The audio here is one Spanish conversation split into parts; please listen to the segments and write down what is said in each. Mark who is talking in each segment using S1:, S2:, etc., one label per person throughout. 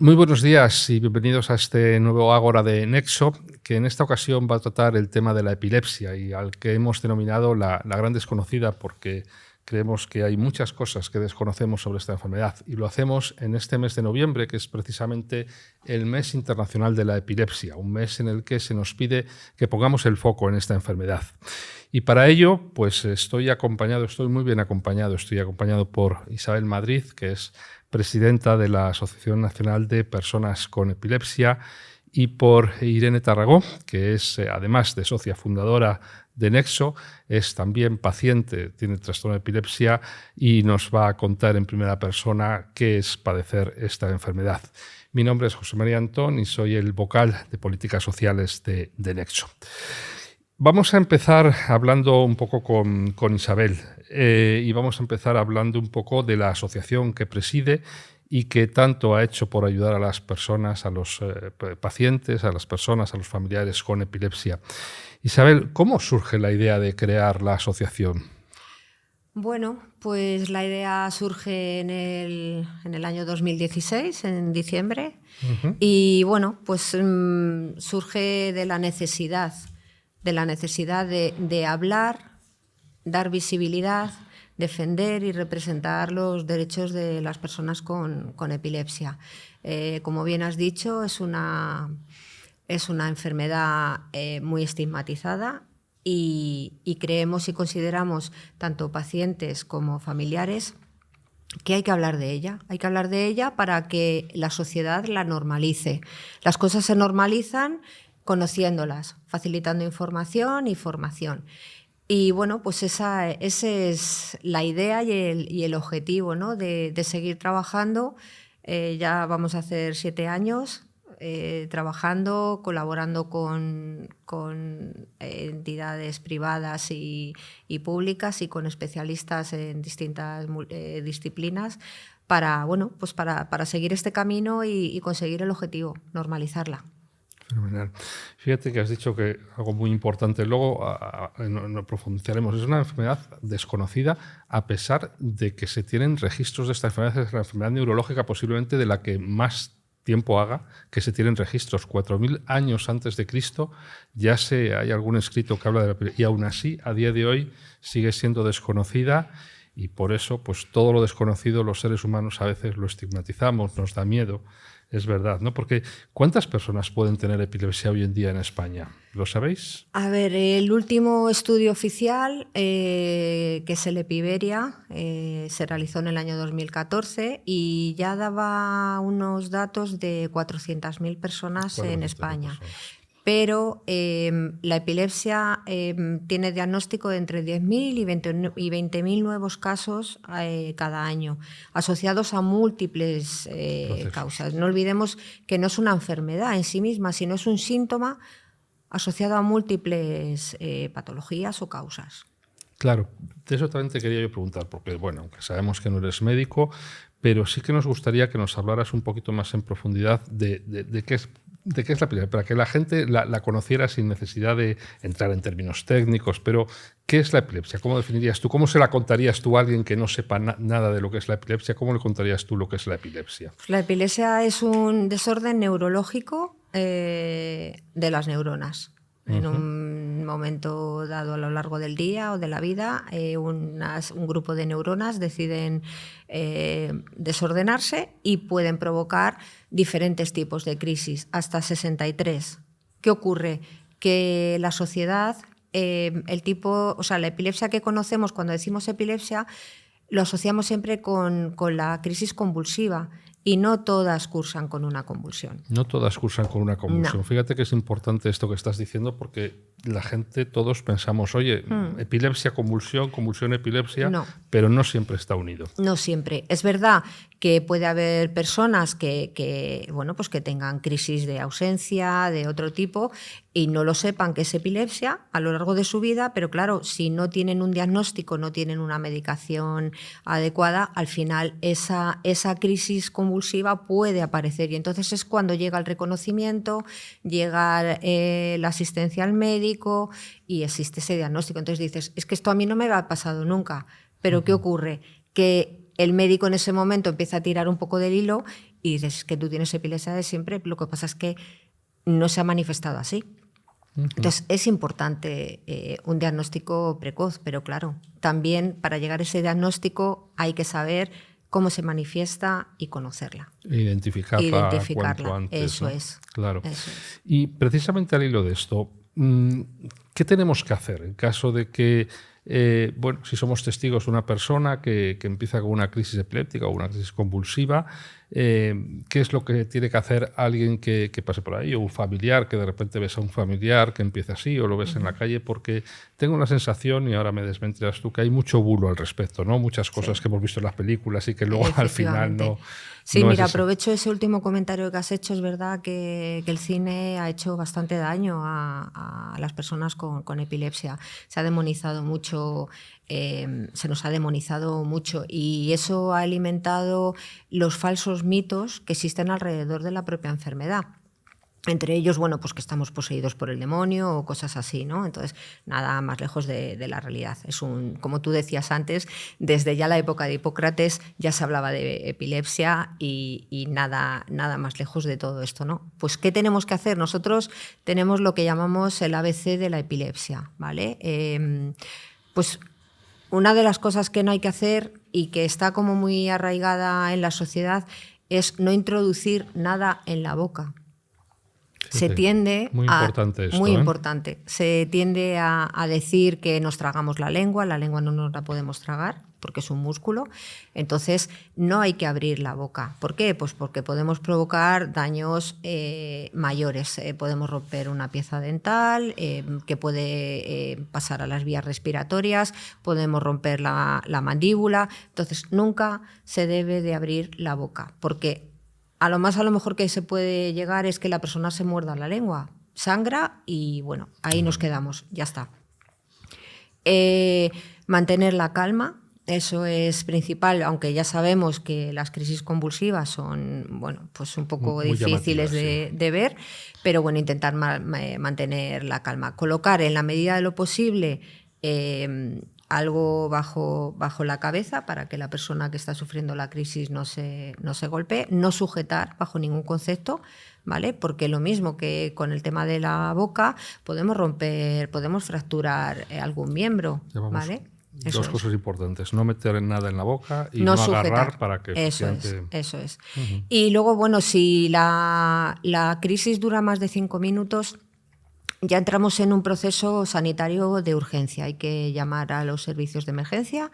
S1: Muy buenos días y bienvenidos a este nuevo Ágora de Nexo, que en esta ocasión va a tratar el tema de la epilepsia y al que hemos denominado la gran desconocida, porque creemos que hay muchas cosas que desconocemos sobre esta enfermedad y lo hacemos en este mes de noviembre, que es precisamente el mes internacional de la epilepsia, un mes en el que se nos pide que pongamos el foco en esta enfermedad. Y para ello, pues estoy muy bien acompañado, estoy acompañado por Isabel Madrid, que es presidenta de la Asociación Nacional de Personas con Epilepsia, y por Irene Tarragó, que es, además de socia fundadora de Nexo, es también paciente, tiene trastorno de epilepsia y nos va a contar en primera persona qué es padecer esta enfermedad. Mi nombre es José María Antón y soy el vocal de políticas sociales de Nexo. Vamos a empezar hablando un poco con Isabel y vamos a empezar hablando un poco de la asociación que preside y que tanto ha hecho por ayudar a las personas, a los pacientes, a las personas, a los familiares con epilepsia. Isabel, ¿cómo surge la idea de crear la asociación?
S2: Bueno, pues la idea surge en el año 2016, en diciembre, y bueno, pues surge de la necesidad de hablar, dar visibilidad, defender y representar los derechos de las personas con epilepsia. Como bien has dicho, es una enfermedad muy estigmatizada y creemos y consideramos, tanto pacientes como familiares, que hay que hablar de ella. Hay que hablar de ella para que la sociedad la normalice. Las cosas se normalizan conociéndolas, facilitando información y formación. Y bueno, pues esa es la idea y el objetivo, ¿no? de seguir trabajando. Ya vamos a hacer 7 años trabajando, colaborando con entidades privadas y públicas y con especialistas en distintas disciplinas para, bueno, pues para seguir este camino y conseguir el objetivo, normalizarla.
S1: Fenomenal. Fíjate que has dicho que algo muy importante, luego no profundizaremos, es una enfermedad desconocida a pesar de que se tienen registros de esta enfermedad, es la enfermedad neurológica posiblemente de la que más tiempo haga que se tienen registros. 4.000 años antes de Cristo ya hay algún escrito que habla de la epilepsia y aún así a día de hoy sigue siendo desconocida y por eso pues todo lo desconocido los seres humanos a veces lo estigmatizamos, nos da miedo. Es verdad, ¿no? Porque ¿cuántas personas pueden tener epilepsia hoy en día en España? ¿Lo sabéis?
S2: A ver, el último estudio oficial, que es el Epiveria, se realizó en el año 2014 y ya daba unos datos de 400.000 personas en España. Personas. Pero la epilepsia tiene diagnóstico de entre 10.000 y 20.000 nuevos casos cada año, asociados a múltiples causas. No olvidemos que no es una enfermedad en sí misma, sino es un síntoma asociado a múltiples patologías o causas.
S1: Claro, de eso también te quería yo preguntar, porque bueno, aunque sabemos que no eres médico, pero sí que nos gustaría que nos hablaras un poquito más en profundidad de qué es la epilepsia, para que la gente la conociera sin necesidad de entrar en términos técnicos, pero ¿qué es la epilepsia? ¿Cómo definirías tú? ¿Cómo se la contarías tú a alguien que no sepa nada de lo que es la epilepsia? ¿Cómo le contarías tú lo que es la epilepsia?
S2: Pues la epilepsia es un desorden neurológico de las neuronas. En un momento dado a lo largo del día o de la vida, un grupo de neuronas deciden desordenarse y pueden provocar diferentes tipos de crisis, hasta 63. ¿Qué ocurre? Que la sociedad, la epilepsia que conocemos cuando decimos epilepsia, lo asociamos siempre con la crisis convulsiva. Y no todas cursan con una convulsión.
S1: No todas cursan con una convulsión.
S2: No.
S1: Fíjate que es importante esto que estás diciendo porque la gente, todos pensamos, oye, epilepsia, convulsión, convulsión, epilepsia, no. Pero no siempre está unido.
S2: No siempre. Es verdad que puede haber personas que tengan crisis de ausencia, de otro tipo, y no lo sepan que es epilepsia a lo largo de su vida, pero claro, si no tienen un diagnóstico, no tienen una medicación adecuada, al final esa crisis convulsiva puede aparecer y entonces es cuando llega el reconocimiento, llega la asistencia al médico y existe ese diagnóstico. Entonces dices, es que esto a mí no me ha pasado nunca, pero ¿qué ocurre? Que el médico en ese momento empieza a tirar un poco del hilo y dices, es que tú tienes epilepsia de siempre, lo que pasa es que no se ha manifestado así. Entonces, es importante un diagnóstico precoz, pero claro, también para llegar a ese diagnóstico hay que saber cómo se manifiesta y conocerla.
S1: Identificarla cuanto antes.
S2: Eso
S1: ¿no?
S2: es.
S1: Claro.
S2: Eso es.
S1: Y precisamente al hilo de esto, ¿qué tenemos que hacer en caso de que, bueno, si somos testigos de una persona que empieza con una crisis epiléptica o una crisis convulsiva, ¿qué es lo que tiene que hacer alguien que pase por ahí? O un familiar, que de repente ves a un familiar que empieza así, o lo ves en la calle, porque tengo una sensación, y ahora me desmentirás tú, que hay mucho bulo al respecto, ¿no? Muchas cosas que hemos visto en las películas y que luego al final no...
S2: Sí,
S1: no
S2: mira,
S1: es
S2: aprovecho ese último comentario que has hecho. Es verdad que el cine ha hecho bastante daño a las personas con epilepsia. Se ha demonizado mucho, se nos ha demonizado mucho, y eso ha alimentado los falsos mitos que existen alrededor de la propia enfermedad. Entre ellos, bueno, pues que estamos poseídos por el demonio o cosas así, ¿no? Entonces, nada más lejos de la realidad. Como tú decías antes, desde ya la época de Hipócrates ya se hablaba de epilepsia y nada más lejos de todo esto, ¿no? Pues, ¿qué tenemos que hacer? Nosotros tenemos lo que llamamos el ABC de la epilepsia, ¿vale? Pues una de las cosas que no hay que hacer y que está como muy arraigada en la sociedad es no introducir nada en la boca. Se tiende
S1: muy importante esto,
S2: muy importante. Se tiende a decir que nos tragamos la lengua no nos la podemos tragar porque es un músculo, entonces no hay que abrir la boca. ¿Por qué? Pues porque podemos provocar daños mayores. Podemos romper una pieza dental que puede pasar a las vías respiratorias, podemos romper la mandíbula. Entonces nunca se debe de abrir la boca, porque a lo mejor que se puede llegar es que la persona se muerda la lengua, sangra y bueno, ahí nos quedamos, ya está. Mantener la calma, eso es principal, aunque ya sabemos que las crisis convulsivas son, bueno, pues un poco muy difíciles de ver, pero bueno, intentar mantener la calma. Colocar en la medida de lo posible algo bajo la cabeza para que la persona que está sufriendo la crisis no se golpee, no sujetar bajo ningún concepto, ¿vale? Porque lo mismo que con el tema de la boca, podemos fracturar algún miembro, ¿vale?
S1: Dos cosas importantes: no meter nada en la boca y no agarrar para que...
S2: Eso es. Y luego, bueno, si la crisis dura más de 5 minutos, ya entramos en un proceso sanitario de urgencia. Hay que llamar a los servicios de emergencia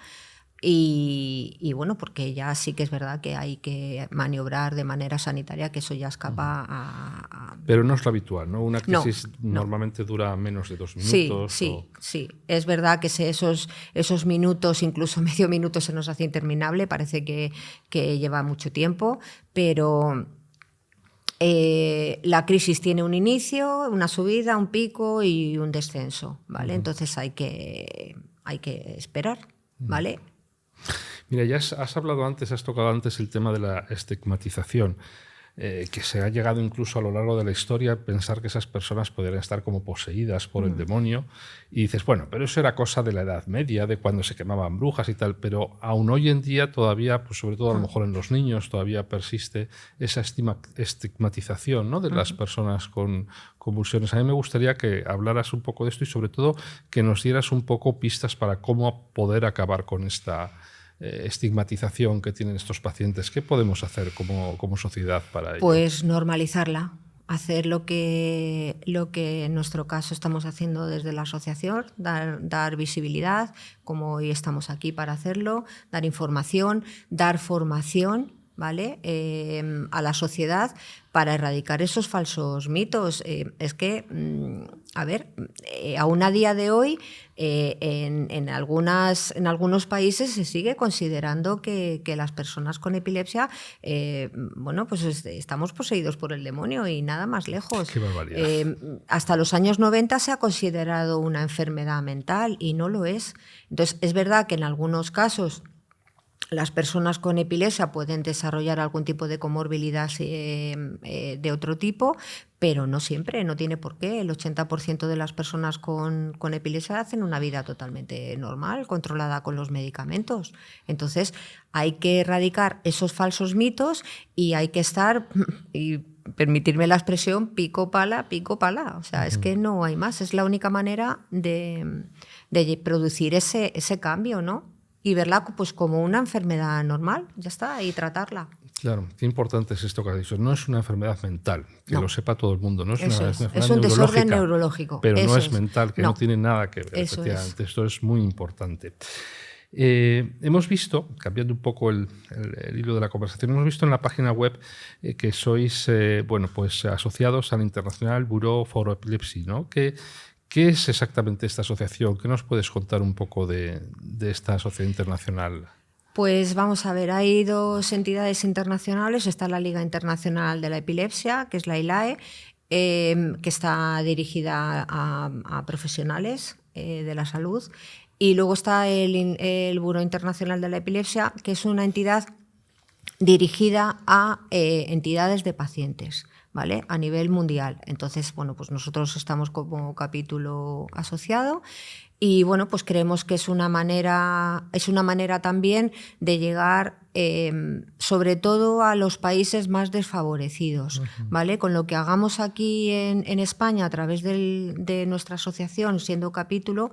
S2: y bueno, porque ya sí que es verdad que hay que maniobrar de manera sanitaria, que eso ya escapa a...
S1: Pero no es lo habitual, ¿no? Una crisis normalmente dura menos de 2 minutos.
S2: Sí. Es verdad que esos minutos, incluso medio minuto, se nos hace interminable. Parece que lleva mucho tiempo, pero... la crisis tiene un inicio, una subida, un pico y un descenso, ¿vale? Entonces hay que esperar, ¿vale?
S1: Mira, ya has hablado antes, has tocado antes el tema de la estigmatización, que se ha llegado incluso a lo largo de la historia a pensar que esas personas podrían estar como poseídas por el demonio, y dices, bueno, pero eso era cosa de la Edad Media, de cuando se quemaban brujas y tal, pero aún hoy en día todavía, pues sobre todo a lo mejor en los niños, todavía persiste esa estigmatización, ¿no?, de las personas con convulsiones. A mí me gustaría que hablaras un poco de esto y sobre todo que nos dieras un poco pistas para cómo poder acabar con esta estigmatización que tienen estos pacientes. ¿Qué podemos hacer como sociedad para ello?
S2: Pues normalizarla, hacer lo que en nuestro caso estamos haciendo desde la asociación, dar visibilidad, como hoy estamos aquí para hacerlo, dar información, dar formación, ¿vale?, a la sociedad para erradicar esos falsos mitos. Es que, aún a día de hoy, en algunos países se sigue considerando que las personas con epilepsia, bueno, pues estamos poseídos por el demonio y nada más lejos.
S1: Qué barbaridad.
S2: Hasta los años 90 se ha considerado una enfermedad mental y no lo es. Entonces, es verdad que en algunos casos Las personas con epilepsia pueden desarrollar algún tipo de comorbilidad de otro tipo, pero no siempre, no tiene por qué. El 80% de las personas con epilepsia hacen una vida totalmente normal, controlada con los medicamentos. Entonces, hay que erradicar esos falsos mitos y hay que estar, y permitirme la expresión, pico pala, pico pala. O sea, es que no hay más. Es la única manera de producir ese cambio, ¿no? Y verla pues como una enfermedad normal, ya está, y tratarla.
S1: Claro, qué importante es esto que has dicho. No es una enfermedad mental, que
S2: No.
S1: lo sepa todo el mundo. No es
S2: Eso
S1: una
S2: es
S1: enfermedad
S2: un desorden
S1: neurológica,
S2: neurológico.
S1: pero no
S2: Eso
S1: es mental, que no tiene nada que ver.
S2: Eso
S1: Efectivamente,
S2: es.
S1: esto es muy importante. Hemos visto, cambiando un poco el hilo de la conversación, hemos visto en la página web que sois pues asociados al International Bureau for Epilepsy, ¿no? ¿Qué es exactamente esta asociación? ¿Qué nos puedes contar un poco de esta asociación internacional?
S2: Pues vamos a ver, hay dos entidades internacionales. Está la Liga Internacional de la Epilepsia, que es la ILAE, que está dirigida a profesionales de la salud. Y luego está el Buró Internacional de la Epilepsia, que es una entidad dirigida a entidades de pacientes, ¿vale? A nivel mundial. Entonces, bueno, pues nosotros estamos como capítulo asociado y bueno, pues creemos que es una manera también de llegar sobre todo a los países más desfavorecidos, ¿vale? Con lo que hagamos aquí en España a través de nuestra asociación, siendo capítulo,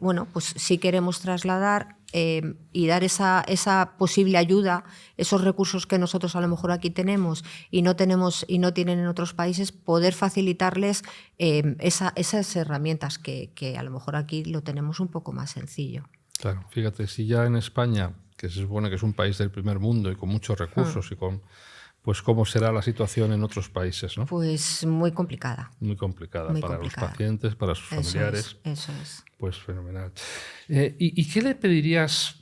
S2: bueno, pues sí queremos trasladar y dar esa posible ayuda, esos recursos que nosotros a lo mejor aquí tenemos y no tienen en otros países, poder facilitarles esas herramientas que a lo mejor aquí lo tenemos un poco más sencillo.
S1: Claro, fíjate, si ya en España, que se supone que es un país del primer mundo y con muchos recursos y con, pues cómo será la situación en otros países, ¿no?
S2: Pues muy complicada.
S1: Muy complicada
S2: Muy
S1: para
S2: complicada.
S1: Los pacientes, para sus familiares.
S2: Eso es.
S1: Pues fenomenal. ¿Y qué le pedirías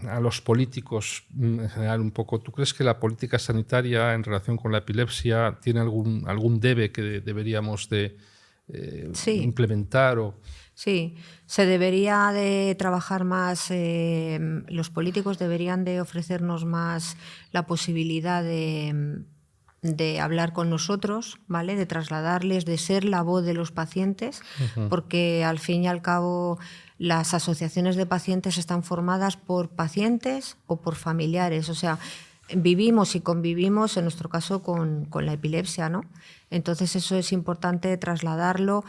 S1: a los políticos en general un poco? ¿Tú crees que la política sanitaria en relación con la epilepsia tiene algún debe que deberíamos de
S2: Sí.
S1: implementar?
S2: Sí, se debería de trabajar más, los políticos deberían de ofrecernos más la posibilidad de hablar con nosotros, ¿vale? De trasladarles, de ser la voz de los pacientes, porque al fin y al cabo las asociaciones de pacientes están formadas por pacientes o por familiares, o sea, vivimos y convivimos, en nuestro caso, con la epilepsia, ¿no? Entonces eso es importante trasladarlo,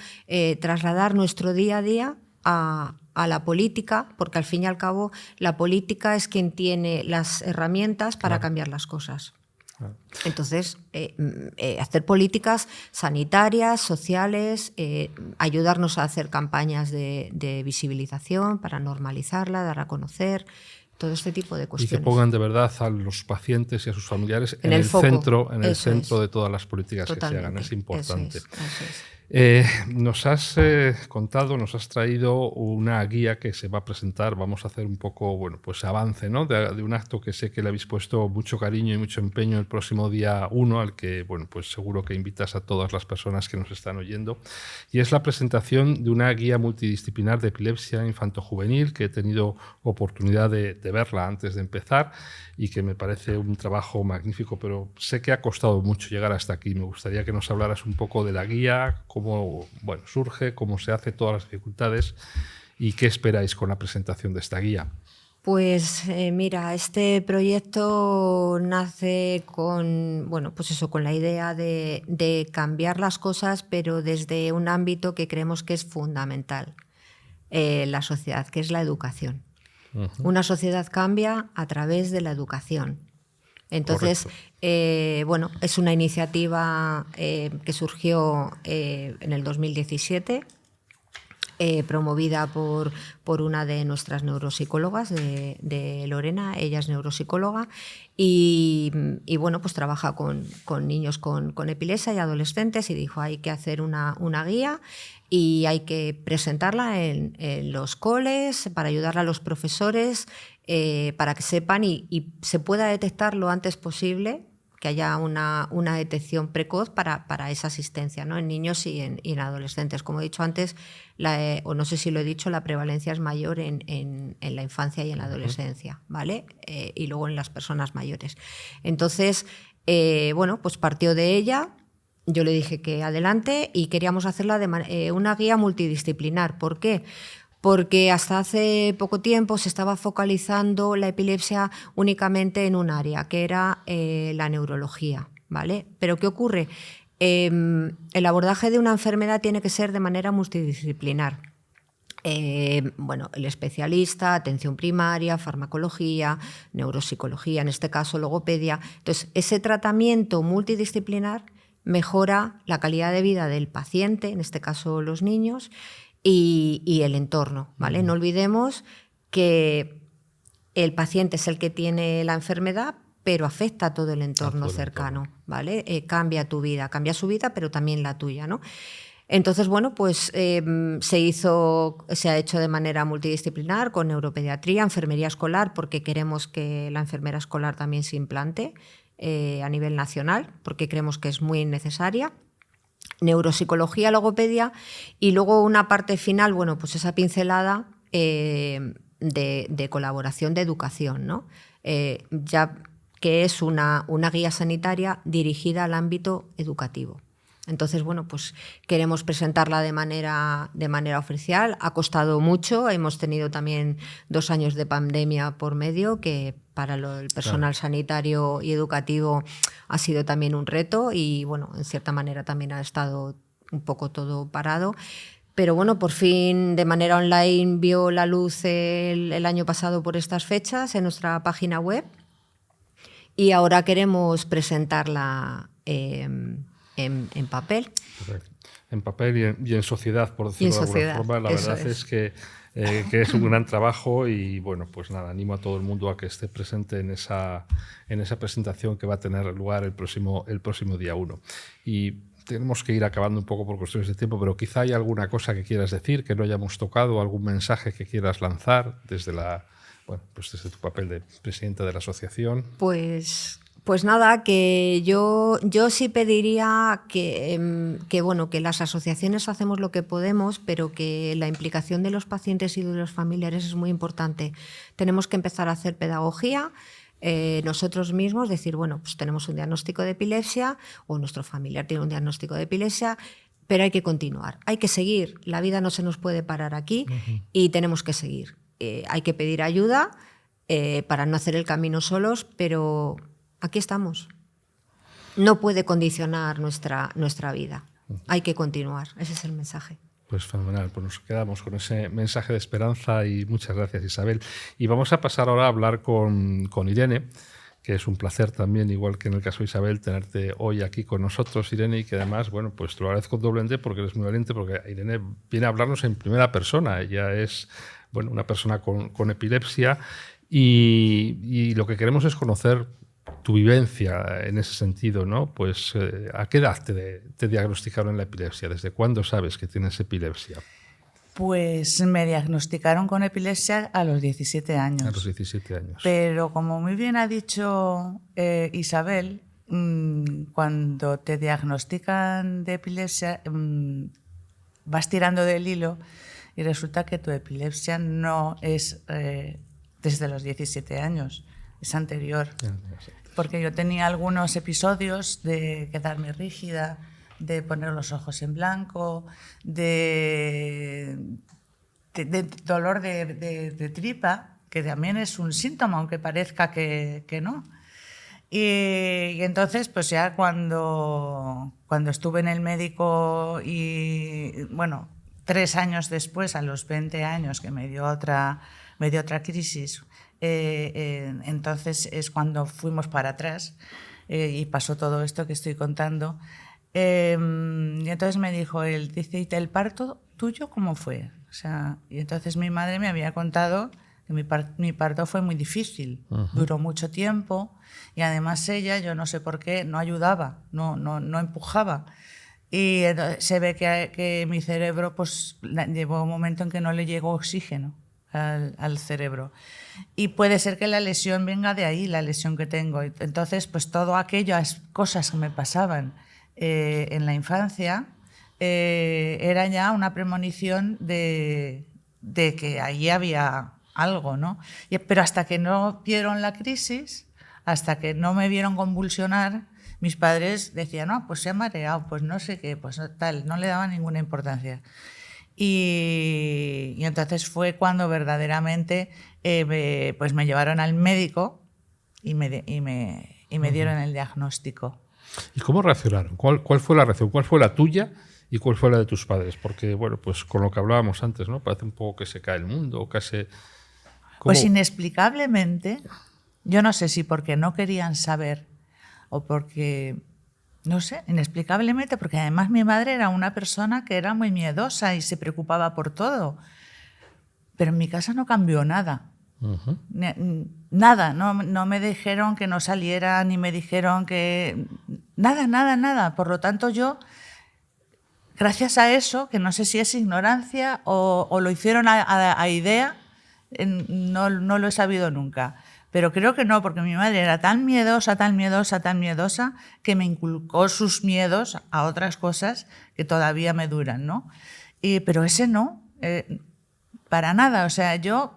S2: trasladar nuestro día a día a la política, porque al fin y al cabo la política es quien tiene las herramientas para cambiar las cosas. Entonces, hacer políticas sanitarias, sociales, ayudarnos a hacer campañas de visibilización para normalizarla, dar a conocer, todo este tipo de cuestiones.
S1: Y que pongan de verdad a los pacientes y a sus familiares en el
S2: foco.
S1: centro de todas las políticas
S2: Totalmente.
S1: que se hagan. Es importante.
S2: Eso es.
S1: Nos has contado, nos has traído una guía que se va a presentar. Vamos a hacer un poco, bueno, pues avance, ¿no? de un acto que sé que le habéis puesto mucho cariño y mucho empeño el próximo día 1, al que, bueno, pues seguro que invitas a todas las personas que nos están oyendo. Y es la presentación de una guía multidisciplinar de epilepsia infanto-juvenil, que he tenido oportunidad de verla antes de empezar y que me parece un trabajo magnífico, pero sé que ha costado mucho llegar hasta aquí. Me gustaría que nos hablaras un poco de la guía, cómo surge, cómo se hace, todas las dificultades y qué esperáis con la presentación de esta guía.
S2: Pues mira, este proyecto nace con la idea de cambiar las cosas, pero desde un ámbito que creemos que es fundamental en la sociedad, que es la educación. Una sociedad cambia a través de la educación. Entonces, es una iniciativa que surgió en el 2017, promovida por una de nuestras neuropsicólogas, de Lorena. Ella es neuropsicóloga y pues trabaja con niños con epilepsia y adolescentes, y dijo, hay que hacer una guía y hay que presentarla en los coles para ayudarle a los profesores, para que sepan y se pueda detectar lo antes posible que haya una detección precoz para esa asistencia, ¿no? En niños y en adolescentes. Como he dicho antes, o no sé si lo he dicho, la prevalencia es mayor en la infancia y en la adolescencia, ¿vale? Y luego en las personas mayores. Entonces, bueno, pues partió de ella. Yo le dije que adelante y queríamos hacerla de una guía multidisciplinar. ¿Por qué? Porque hasta hace poco tiempo se estaba focalizando la epilepsia únicamente en un área, que era la neurología, ¿vale? Pero ¿qué ocurre? El abordaje de una enfermedad tiene que ser de manera multidisciplinar. Bueno, el especialista, atención primaria, farmacología, neuropsicología, en este caso logopedia. Entonces, ese tratamiento multidisciplinar mejora la calidad de vida del paciente, en este caso los niños, y el entorno, ¿vale? No olvidemos que el paciente es el que tiene la enfermedad, pero afecta a todo el entorno cercano, ¿vale? Cambia tu vida, cambia su vida, pero también la tuya, ¿no? Entonces, bueno, pues se ha hecho de manera multidisciplinar con neuropediatría, enfermería escolar, porque queremos que la enfermera escolar también se implante a nivel nacional, porque creemos que es muy necesaria. Neuropsicología, logopedia y luego una parte final, bueno, pues esa pincelada de colaboración de educación, ¿no? Ya que es una guía sanitaria dirigida al ámbito educativo. Entonces, bueno, pues queremos presentarla de manera oficial. Ha costado mucho, hemos tenido también 2 años de pandemia por medio, que para el personal sanitario y educativo ha sido también un reto y, bueno, en cierta manera también ha estado un poco todo parado. Pero bueno, por fin de manera online vio la luz el año pasado por estas fechas en nuestra página web y ahora queremos presentarla en papel.
S1: Correcto. En papel y en sociedad, por decirlo de alguna forma. La verdad es que es un gran trabajo y, bueno, pues nada, animo a todo el mundo a que esté presente en esa presentación que va a tener lugar el próximo día 1. Y tenemos que ir acabando un poco por cuestiones de tiempo, pero quizá hay alguna cosa que quieras decir, que no hayamos tocado, algún mensaje que quieras lanzar desde desde tu papel de presidenta de la asociación.
S2: Pues nada, que yo sí pediría que, bueno, que las asociaciones hacemos lo que podemos, pero que la implicación de los pacientes y de los familiares es muy importante. Tenemos que empezar a hacer pedagogía nosotros mismos, decir, bueno, pues tenemos un diagnóstico de epilepsia o nuestro familiar tiene un diagnóstico de epilepsia, pero hay que continuar, hay que seguir. La vida no se nos puede parar aquí y tenemos que seguir. Hay que pedir ayuda para no hacer el camino solos, pero aquí estamos. No puede condicionar nuestra vida. Hay que continuar. Ese es el mensaje.
S1: Pues fenomenal. Pues nos quedamos con ese mensaje de esperanza y muchas gracias, Isabel. Y vamos a pasar ahora a hablar con Irene, que es un placer también, igual que en el caso de Isabel, tenerte hoy aquí con nosotros, Irene, y que además, bueno, pues te lo agradezco doblemente porque eres muy valiente, porque Irene viene a hablarnos en primera persona. Ella es, bueno, una persona con epilepsia y lo que queremos es conocer tu vivencia en ese sentido, ¿no? Pues, ¿a qué edad te diagnosticaron la epilepsia? ¿Desde cuándo sabes que tienes epilepsia?
S3: Pues me diagnosticaron con epilepsia a los 17 años.
S1: A los 17 años.
S3: Pero como muy bien ha dicho Isabel, cuando te diagnostican de epilepsia, vas tirando del hilo y resulta que tu epilepsia no es desde los 17 años, es anterior. Porque yo tenía algunos episodios de quedarme rígida, de poner los ojos en blanco, de dolor de tripa, que también es un síntoma, aunque parezca que no. Y entonces, pues ya cuando estuve en el médico y, bueno, 3 años después, a los 20 años, que me dio otra crisis, entonces es cuando fuimos para atrás y pasó todo esto que estoy contando. Y entonces me dijo él, dice, ¿y el parto tuyo cómo fue? O sea, y entonces mi madre me había contado que mi parto fue muy difícil, duró mucho tiempo y además ella, yo no sé por qué, no ayudaba, no empujaba. Y se ve que mi cerebro pues llegó un momento en que no le llegó oxígeno. al cerebro. Y puede ser que la lesión venga de ahí, la lesión que tengo. Entonces, pues todo aquellas cosas que me pasaban en la infancia era ya una premonición de que ahí había algo, ¿no? Pero hasta que no vieron la crisis, hasta que no me vieron convulsionar, mis padres decían, no, pues se ha mareado, pues no sé qué, pues tal, no le daban ninguna importancia. Y entonces fue cuando verdaderamente pues me llevaron al médico y me dieron el diagnóstico.
S1: ¿Y cómo reaccionaron? ¿Cuál fue la reacción? ¿Cuál fue la tuya y cuál fue la de tus padres? Porque, bueno, pues con lo que hablábamos antes, ¿no? Parece un poco que se cae el mundo, casi...
S3: Pues inexplicablemente, yo no sé si porque no querían saber o porque... No sé, inexplicablemente, porque además mi madre era una persona que era muy miedosa y se preocupaba por todo. Pero en mi casa no cambió nada.
S1: Uh-huh.
S3: Nada, no me dijeron que no saliera, ni me dijeron que... Nada. Por lo tanto, yo, gracias a eso, que no sé si es ignorancia o lo hicieron a idea, no lo he sabido nunca. Pero creo que no, porque mi madre era tan miedosa, que me inculcó sus miedos a otras cosas que todavía me duran, ¿no? Pero ese no, para nada. O sea, yo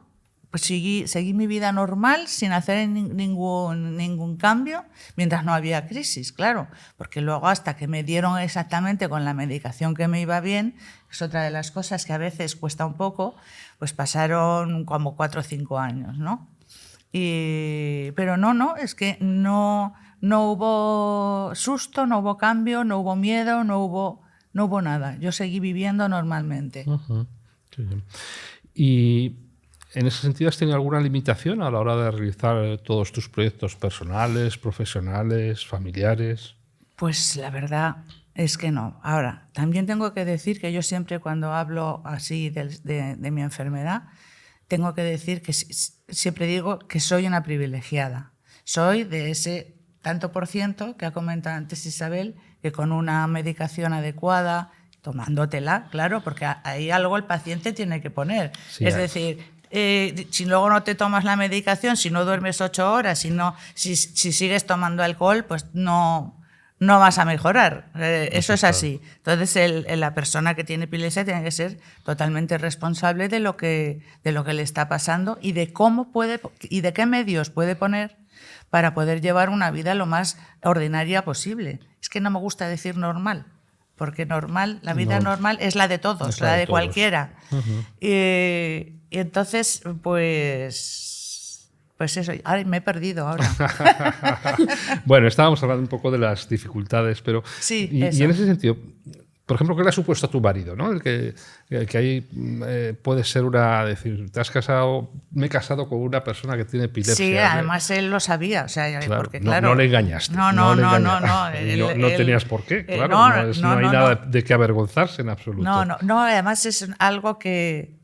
S3: pues seguí mi vida normal sin hacer ningún cambio mientras no había crisis, claro. Porque luego hasta que me dieron exactamente con la medicación que me iba bien, es otra de las cosas que a veces cuesta un poco, pues pasaron como 4 o 5 años, ¿no? Pero no, es que no hubo susto, no hubo cambio, no hubo miedo, no hubo nada. Yo seguí viviendo normalmente.
S1: Uh-huh. Sí. Y en ese sentido, ¿has tenido alguna limitación a la hora de realizar todos tus proyectos personales, profesionales, familiares?
S3: Pues la verdad es que no. Ahora, también tengo que decir que yo siempre cuando hablo así de mi enfermedad, tengo que decir que siempre digo que soy una privilegiada. Soy de ese tanto por ciento que ha comentado antes Isabel, que con una medicación adecuada, tomándotela, claro, porque ahí algo el paciente tiene que poner. Sí, es decir, si luego no te tomas la medicación, si no duermes 8 horas, si sigues tomando alcohol, pues no vas a mejorar. Eso es así. Entonces, la persona que tiene epilepsia tiene que ser totalmente responsable de lo que le está pasando y de de qué medios puede poner para poder llevar una vida lo más ordinaria posible. Es que no me gusta decir normal, porque la vida normal es la de todos, la de cualquiera. Uh-huh. Y entonces, pues eso, ay, me he perdido ahora.
S1: Bueno, estábamos hablando un poco de las dificultades, pero
S3: sí,
S1: y en ese sentido, por ejemplo, ¿qué le ha supuesto a tu marido? ¿No? El que ahí puede ser decir, me he casado con una persona que tiene epilepsia.
S3: Sí, además él lo sabía, o sea,
S1: claro,
S3: porque claro,
S1: no le engañaste. No tenías por qué, claro, no hay nada de qué avergonzarse en absoluto.
S3: No, además es algo que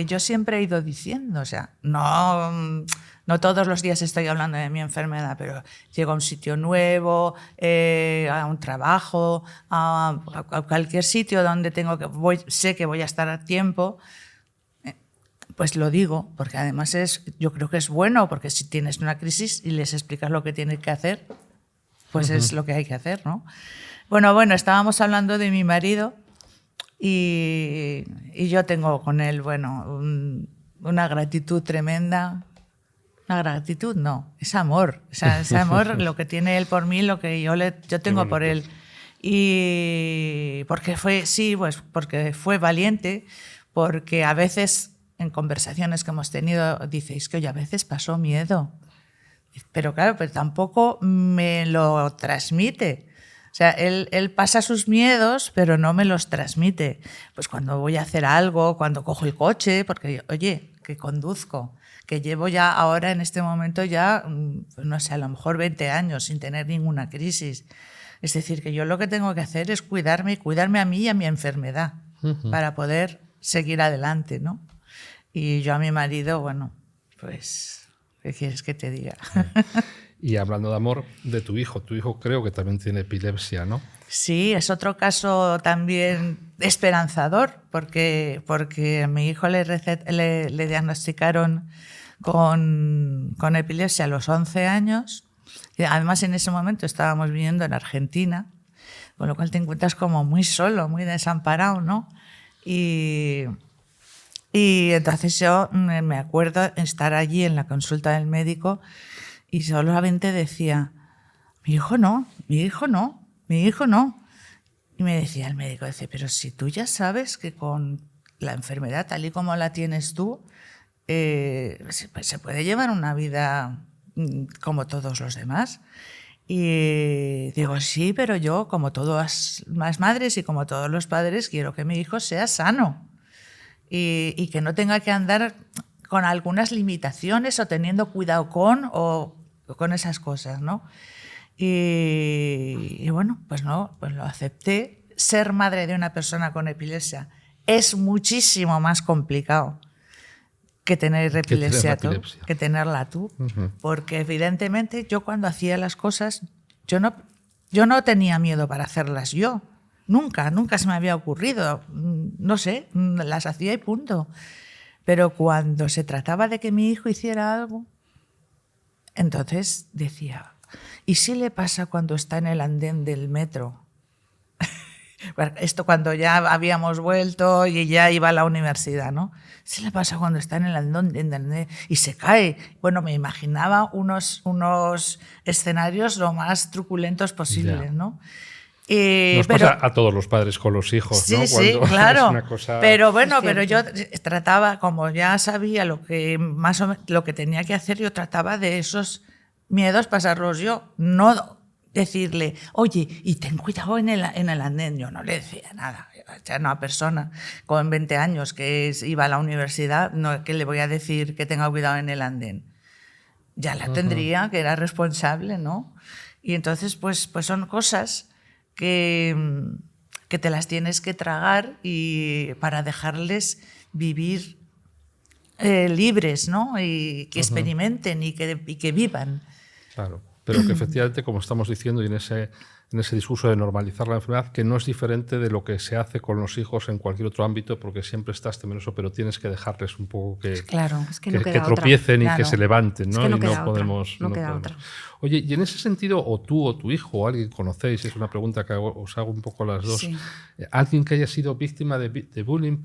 S3: yo siempre he ido diciendo, o sea, no todos los días estoy hablando de mi enfermedad, pero llego a un sitio nuevo, a un trabajo, a cualquier sitio donde sé que voy a estar a tiempo, pues lo digo, porque además yo creo que es bueno, porque si tienes una crisis y les explicas lo que tienes que hacer, pues es lo que hay que hacer, ¿no? Bueno, estábamos hablando de mi marido y yo tengo con él, una gratitud tremenda. Una gratitud, no, es amor. O sea, es amor lo que tiene él por mí, lo que yo tengo por él. Y porque fue valiente, porque a veces en conversaciones que hemos tenido dice, que oye, a veces pasó miedo. Pero claro, pero tampoco me lo transmite. O sea, él pasa sus miedos, pero no me los transmite. Pues cuando voy a hacer algo, cuando cojo el coche, porque, oye, que conduzco, que llevo ya ahora en este momento ya, no sé, a lo mejor 20 años sin tener ninguna crisis. Es decir, que yo lo que tengo que hacer es cuidarme a mí y a mi enfermedad para poder seguir adelante, ¿no? Y yo a mi marido, pues, ¿qué quieres que te diga?
S1: Y hablando de amor, de tu hijo creo que también tiene epilepsia, ¿no?
S3: Sí, es otro caso también esperanzador, porque a mi hijo le diagnosticaron con epilepsia a los 11 años. Y además, en ese momento estábamos viviendo en Argentina, con lo cual te encuentras como muy solo, muy desamparado, ¿no? Y entonces yo me acuerdo estar allí en la consulta del médico y solamente decía, mi hijo no, mi hijo no, mi hijo no. Y me decía el médico, dice, pero si tú ya sabes que con la enfermedad tal y como la tienes tú, se puede llevar una vida como todos los demás. Y digo, sí, pero yo, como todas las madres y como todos los padres, quiero que mi hijo sea sano y que no tenga que andar con algunas limitaciones o teniendo cuidado con esas cosas, ¿no? Y bueno, pues no, pues lo acepté. Ser madre de una persona con epilepsia es muchísimo más complicado que tener epilepsia tú, que tenerla tú, porque evidentemente yo cuando hacía las cosas, yo no tenía miedo para hacerlas yo. Nunca se me había ocurrido. No sé, las hacía y punto. Pero cuando se trataba de que mi hijo hiciera algo, entonces decía, ¿y si le pasa cuando está en el andén del metro? Esto cuando ya habíamos vuelto y ya iba a la universidad, ¿no? ¿Si le pasa cuando está en el andén y se cae? Bueno, me imaginaba unos escenarios lo más truculentos posibles, ¿no?
S1: Nos pasa a todos los padres con los hijos,
S3: sí,
S1: ¿no?
S3: Sí,
S1: cuando
S3: claro.
S1: Es una cosa...
S3: Pero bueno, pero yo trataba, como ya sabía lo que más o menos lo que tenía que hacer, yo trataba de esos miedos pasarlos yo, no decirle, oye, y ten cuidado en el andén. Yo no le decía nada. A una persona con 20 años que iba a la universidad, no, ¿qué le voy a decir que tenga cuidado en el andén? Ya la tendría, que era responsable, ¿no? Y entonces, pues son cosas que te las tienes que tragar y para dejarles vivir libres, ¿no? Y que experimenten y que vivan.
S1: Claro, pero que efectivamente, como estamos diciendo, y en ese discurso de normalizar la enfermedad, que no es diferente de lo que se hace con los hijos en cualquier otro ámbito, porque siempre estás temeroso, pero tienes que dejarles un poco que tropiecen y que se levanten, ¿no?
S2: Es que no
S1: y
S2: queda
S1: no podemos...
S2: No queda otra.
S1: Oye, y en ese sentido, o tú o tu hijo o alguien que conocéis, es una pregunta que os hago un poco a las dos,
S3: sí.
S1: alguien que haya sido víctima de bullying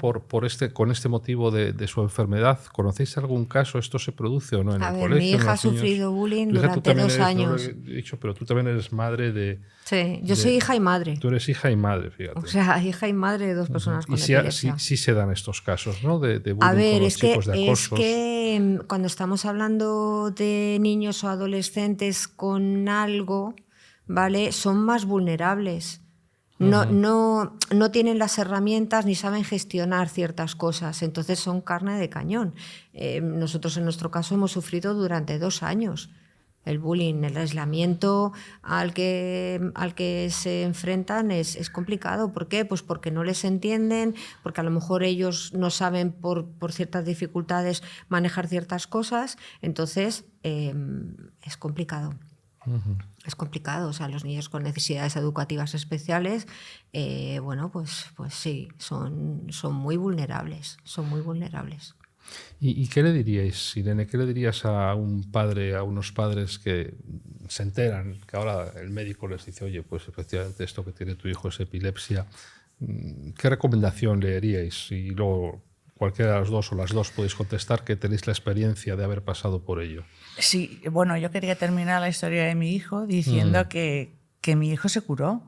S1: con este motivo de su enfermedad, ¿conocéis algún caso? ¿Esto se produce o no en el colegio?
S2: Mi hija ha sufrido bullying durante 2 años.
S1: No lo he dicho, pero tú también eres madre de...
S2: Sí, yo soy hija y madre.
S1: Tú eres hija y madre, fíjate.
S2: O sea, hija y madre de 2 personas con epilepsia.
S1: Sí se dan estos casos, ¿no? De bullying
S2: a ver,
S1: con los chicos, de acosos.
S2: Es que cuando estamos hablando de niños o adolescentes con algo, ¿vale? Son más vulnerables. No tienen las herramientas ni saben gestionar ciertas cosas, entonces son carne de cañón. Nosotros en nuestro caso hemos sufrido durante 2 años el bullying, el aislamiento al que se enfrentan es complicado. ¿Por qué? Pues porque no les entienden, porque a lo mejor ellos no saben por ciertas dificultades manejar ciertas cosas, entonces es complicado. Es complicado, o sea, los niños con necesidades educativas especiales, bueno, pues sí, son muy vulnerables,
S1: ¿Y qué le diríais, Irene? ¿Qué le dirías a un padre, a unos padres que se enteran que ahora el médico les dice, oye, pues efectivamente esto que tiene tu hijo es epilepsia? ¿Qué recomendación le haríais? Y luego cualquiera de los dos o las dos podéis contestar que tenéis la experiencia de haber pasado por ello.
S3: Sí, bueno, yo quería terminar la historia de mi hijo diciendo que mi hijo se curó.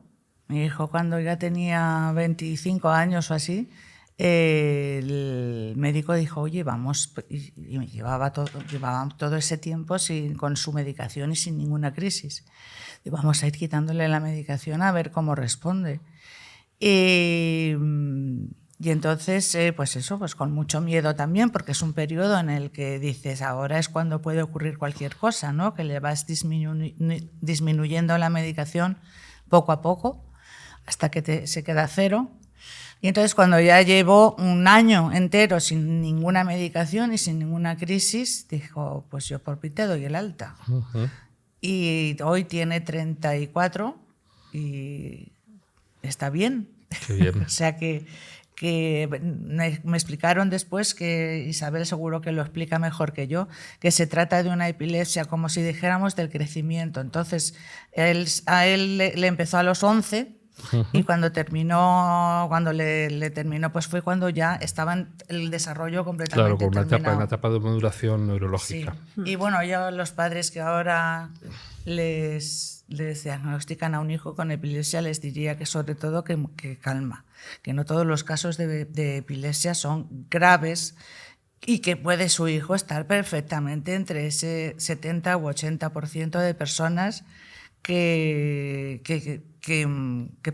S3: Mi hijo, cuando ya tenía 25 años o así, el médico dijo, oye, vamos, y llevaba todo ese tiempo con su medicación y sin ninguna crisis. Y vamos a ir quitándole la medicación a ver cómo responde. Y entonces, pues con mucho miedo también, porque es un periodo en el que dices, ahora es cuando puede ocurrir cualquier cosa, ¿no? Que le vas disminuyendo la medicación poco a poco hasta que se queda 0. Y entonces, cuando ya llevó 1 año entero sin ninguna medicación y sin ninguna crisis, dijo, pues yo por mí te doy el alta. y hoy tiene 34 y está bien.
S1: Qué bien.
S3: O sea que me explicaron después, que Isabel seguro que lo explica mejor que yo, que se trata de una epilepsia como si dijéramos del crecimiento. Entonces, a él le empezó a los 11 y cuando le terminó, pues fue cuando ya estaba en el desarrollo completamente
S1: Claro, con
S3: terminado.
S1: una etapa de maduración neurológica.
S3: Sí. Y bueno, yo los padres que ahora les diagnostican a un hijo con epilepsia, les diría que sobre todo que calma, que no todos los casos de epilepsia son graves y que puede su hijo estar perfectamente entre ese 70 u 80% de personas que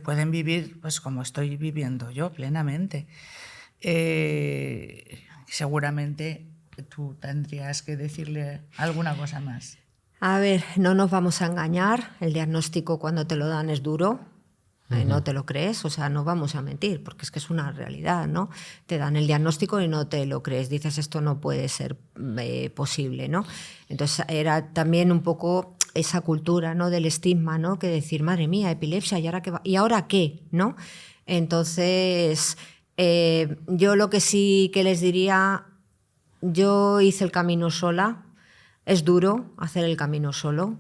S3: pueden vivir pues como estoy viviendo yo plenamente. Seguramente tú tendrías que decirle alguna cosa más.
S2: A ver, no nos vamos a engañar, el diagnóstico cuando te lo dan es duro, no te lo crees, o sea, no vamos a mentir, porque es que es una realidad, ¿no? Te dan el diagnóstico y no te lo crees, dices esto no puede ser posible, ¿no? Entonces era también un poco esa cultura, ¿no?, del estigma, ¿no?, que decir, madre mía, epilepsia, ¿y ahora qué?, ¿no? Entonces, yo lo que sí que les diría, yo hice el camino sola. Es duro hacer el camino solo,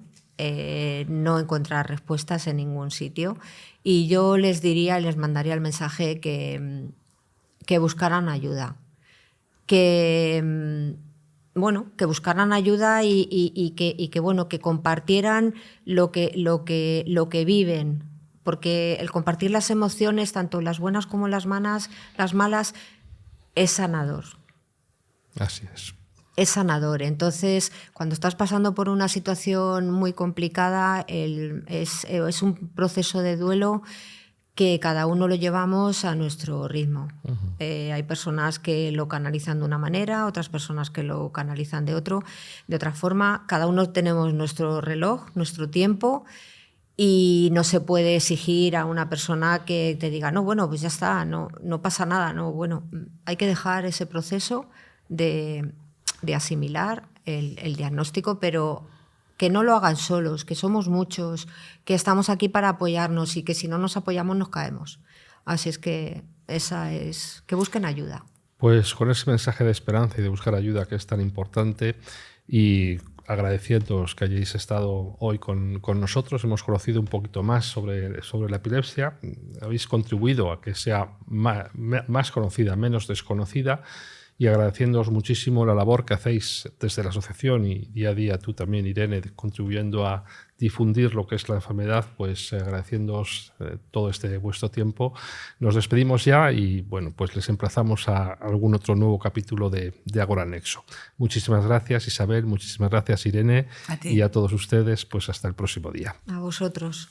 S2: no encontrar respuestas en ningún sitio, y yo les diría, les mandaría el mensaje que buscaran ayuda, que buscaran ayuda y que compartieran lo que viven, porque el compartir las emociones, tanto las buenas como las malas, es sanador.
S1: Así es.
S2: Es sanador. Entonces, cuando estás pasando por una situación muy complicada, es un proceso de duelo que cada uno lo llevamos a nuestro ritmo. Hay personas que lo canalizan de una manera, otras personas que lo canalizan de otra forma. Cada uno tenemos nuestro reloj, nuestro tiempo, y no se puede exigir a una persona que te diga, no, bueno, pues ya está, no pasa nada. No, bueno, hay que dejar ese proceso de asimilar el diagnóstico, pero que no lo hagan solos, que somos muchos, que estamos aquí para apoyarnos y que si no nos apoyamos nos caemos. Así es que que busquen ayuda.
S1: Pues con ese mensaje de esperanza y de buscar ayuda que es tan importante, y agradeciéndoos que hayáis estado hoy con nosotros, hemos conocido un poquito más sobre la epilepsia, habéis contribuido a que sea más conocida, menos desconocida, y agradeciéndoos muchísimo la labor que hacéis desde la asociación y día a día tú también, Irene, contribuyendo a difundir lo que es la enfermedad, pues agradeciéndoos todo este vuestro tiempo. Nos despedimos ya y bueno, pues les emplazamos a algún otro nuevo capítulo de Agora Nexo. Muchísimas gracias, Isabel, muchísimas gracias, Irene,
S3: a ti.
S1: Y a todos ustedes, pues hasta el próximo día.
S2: A vosotros.